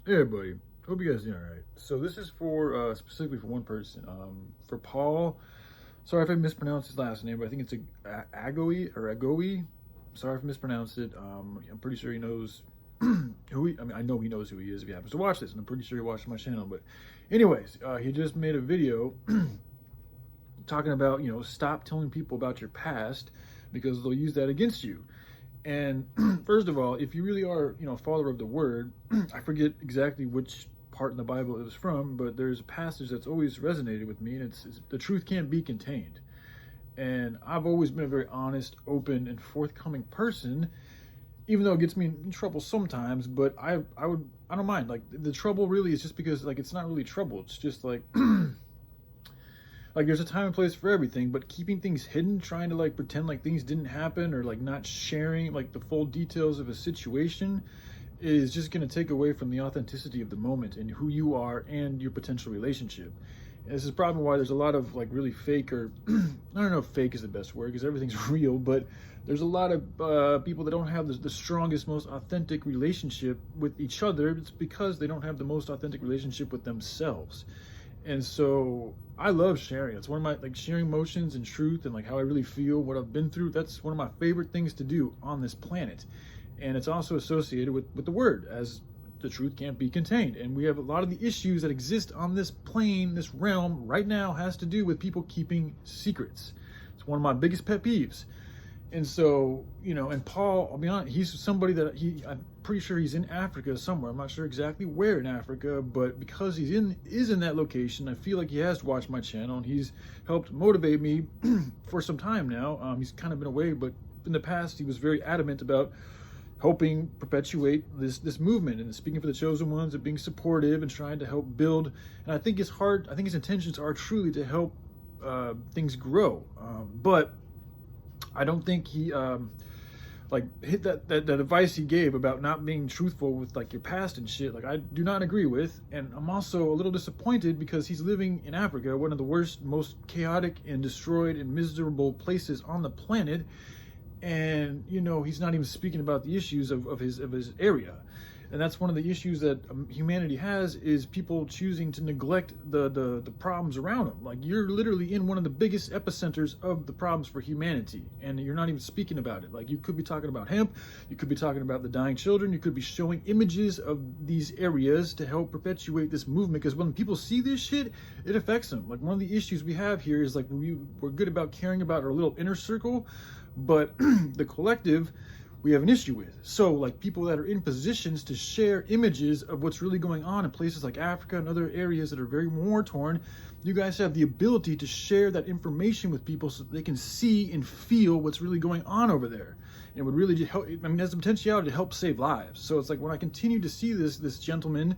Hey everybody, hope you guys doing all right. So this is for specifically for one person, for Paul. Sorry if I mispronounced his last name, but I think it's Agoe. Sorry if I mispronounced it. I'm pretty sure he knows I know he knows who he is if he happens to watch this, and I'm pretty sure he watched my channel. But anyways, he just made a video talking about, stop telling people about your past because they'll use that against you. And first of all, if you really are, a follower of the word, I forget exactly which part in the Bible it was from, but there's a passage that's always resonated with me, and it's the truth can't be contained. And I've always been a very honest, open, and forthcoming person, even though it gets me in trouble sometimes. But I don't mind. Like, the trouble really is just because, like, it's not really trouble. It's just like like, there's a time and place for everything, but keeping things hidden, trying to like pretend like things didn't happen, or like not sharing like the full details of a situation, is just going to take away from the authenticity of the moment and who you are and your potential relationship. And this is probably why there's a lot of like really fake, or I don't know if fake is the best word because everything's real, but there's a lot of people that don't have the strongest, most authentic relationship with each other. It's because they don't have the most authentic relationship with themselves. And so I love sharing. It's one of my, like, sharing emotions and truth and like how I really feel, what I've been through. That's one of my favorite things to do on this planet. And it's also associated with the word, as the truth can't be contained. And we have a lot of the issues that exist on this plane, this realm right now, has to do with people keeping secrets. It's one of my biggest pet peeves. And so, and Paul, I'll be honest, he's somebody that I'm pretty sure he's in Africa somewhere. I'm not sure exactly where in Africa, but because he's in that location, I feel like he has watched my channel, and he's helped motivate me for some time now. He's kind of been away, but in the past, he was very adamant about helping perpetuate this movement and speaking for the chosen ones and being supportive and trying to help build. And I think his intentions are truly to help things grow. But I don't think he like hit that advice he gave about not being truthful with like your past and shit. Like, I do not agree with. And I'm also a little disappointed because he's living in Africa, one of the worst, most chaotic and destroyed and miserable places on the planet. And he's not even speaking about the issues of his area. And that's one of the issues that humanity has, is people choosing to neglect the problems around them. Like, you're literally in one of the biggest epicenters of the problems for humanity, and you're not even speaking about it. Like, you could be talking about hemp, you could be talking about the dying children, you could be showing images of these areas to help perpetuate this movement, because when people see this shit, it affects them. Like, one of the issues we have here is like we're good about caring about our little inner circle, but the collective we have an issue with. So like, people that are in positions to share images of what's really going on in places like Africa and other areas that are very war torn, you guys have the ability to share that information with people so that they can see and feel what's really going on over there. And it would really help. It has the potentiality to help save lives. So it's like, when I continue to see this gentleman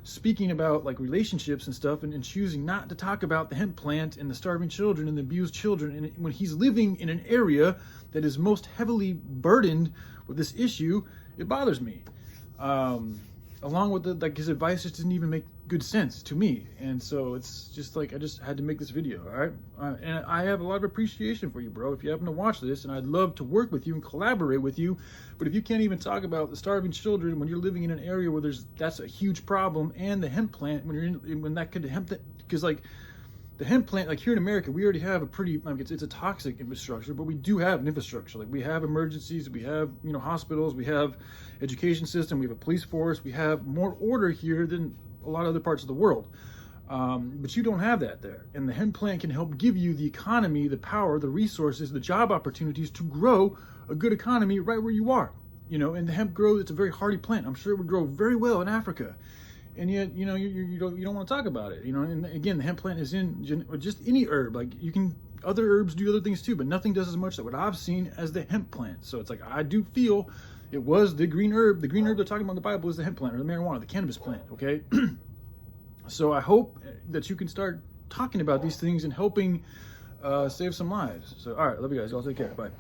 speaking about like relationships and stuff, and choosing not to talk about the hemp plant and the starving children and the abused children, and when he's living in an area that is most heavily burdened with this issue, it bothers me. Along with his advice just didn't even make good sense to me. And so it's just like, I just had to make this video, all right? And I have a lot of appreciation for you, bro, if you happen to watch this, and I'd love to work with you and collaborate with you. But if you can't even talk about the starving children when you're living in an area where that's a huge problem, and the hemp plant, when that could because like, the hemp plant, like here in America, we already have a pretty, like, it's a toxic infrastructure, but we do have an infrastructure. Like, we have emergencies, we have, hospitals, we have education system, we have a police force, we have more order here than a lot of other parts of the world. But you don't have that there. And the hemp plant can help give you the economy, the power, the resources, the job opportunities to grow a good economy right where you are. And the hemp grows, it's a very hardy plant. I'm sure it would grow very well in Africa. And yet, you don't want to talk about it. And again, the hemp plant is in just any herb. Like, other herbs do other things too, but nothing does as much that what I've seen as the hemp plant. So it's like, I do feel it was the green herb. The green herb they're talking about in the Bible is the hemp plant, or the marijuana, the cannabis plant. Okay. So I hope that you can start talking about these things and helping save some lives. So, all right, love you guys. Y'all take care. Bye.